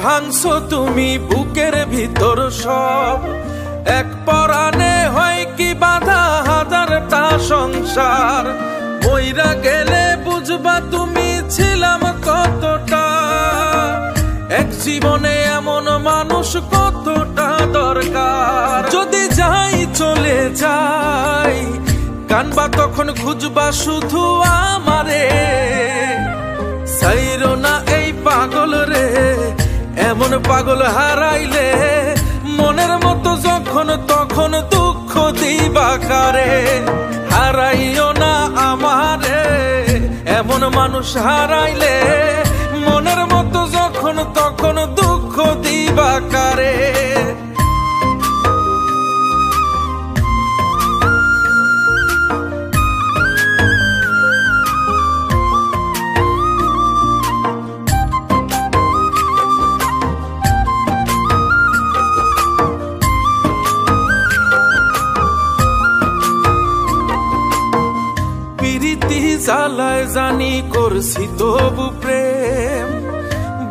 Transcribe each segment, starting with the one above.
ভাঙছো তুমি বুকের ভিতর সব, এক পরাণে হয় কি বাধা হাজারটা সংসার। মইরা গেলে বুঝবা তুমি ছিলাম কতটা, এক জীবনে এমন মানুষ কতটা দরকার। যদি যাই চলে যাই কানবা তখন খুঁজবা শুধু আমারে, সাইরো না এই পাগল রে, এমন পাগল হারাইলে মনের মতো যখন তখন দুঃখ দিবা কারে। হারাইও না আমারে, এমন মানুষ হারাইলে মনের মতো যখন তখন দুঃখ দিবা কারে। প্রীতি জ্বালায় জানি করছি তবু প্রেম,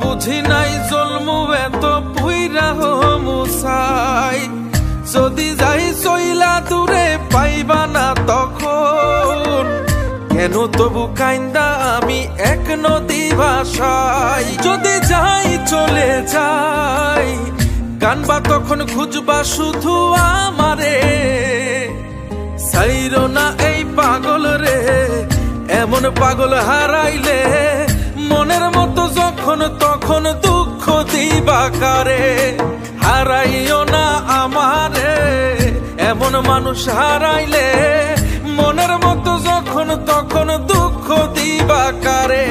বুঝি নাই জন্মু এত পুইরা মুসাই। যদি যাই চইলা দূরে পাইবা না তখন, কেন তবু কাইন্দা আমি এক নদী ভাষাই। যদি যাই চলে যাই কানবা তখন খুঁজবা শুধু আমারে, সাইরো না এই পাগল রে, এমন পাগল হারাইলে মনের মতো যখন তখন দুঃখ দিবা কারে। হারাইও না আমারে, এমন মানুষ হারাইলে মনের মতো যখন তখন দুঃখ দিবা কারে।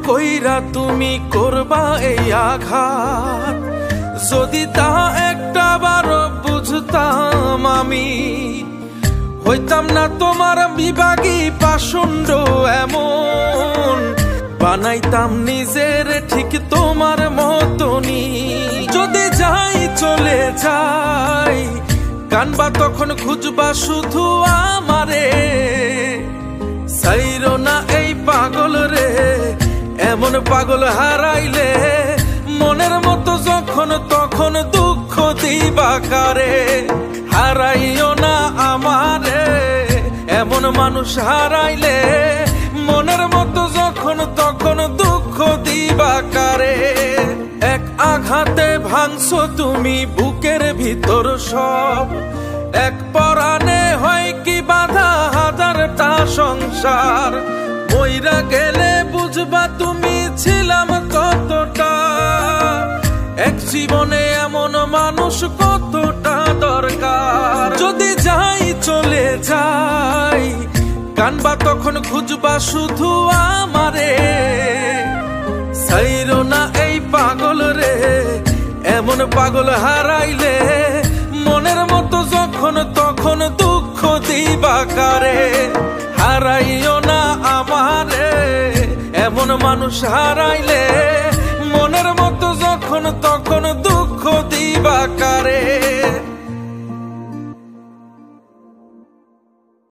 কইরা তুমি করবা এই আঘাত, যদি তা একটা বারো বুঝতাম আমি, হইতাম না তোমার বিভাগী পাষণ্ড এমন, বানাইতাম নিজের ঠিক তোমার মতনই। যদি যাই চলে যাই কানবা তখন খুঁজবা শুধু আমারে, সাইরো না এই পাগল রে, এমন পাগল হারাইলে মনের মতো যখন তখন দুঃখ দিবা কারে। হারাইও না আমারে, এমন মানুষ হারাইলে মনের মতো যখন তখন দুঃখ দিবা কারে। এক আঘাতে ভাঙছো তুমি বুকের ভিতর সব, এক পরাণে হয় কি বাধা হাজারটা সংসার। মইরা গেলে বুঝবা তুমি ছিলাম কতটা, এক জীবনে এমন মানুষ কতটা দরকার। যদি যাই চলে যাই কানবা তখন খুঁজবা শুধু আমারে, সাইরো না এই পাগল রে, এমন পাগল হারাইলে মনের মতো যখন তখন দুঃখ দিবা কারে। হারাইও না আমারে, এমন মানুষ হারাইলে মনের মতো যখন তখন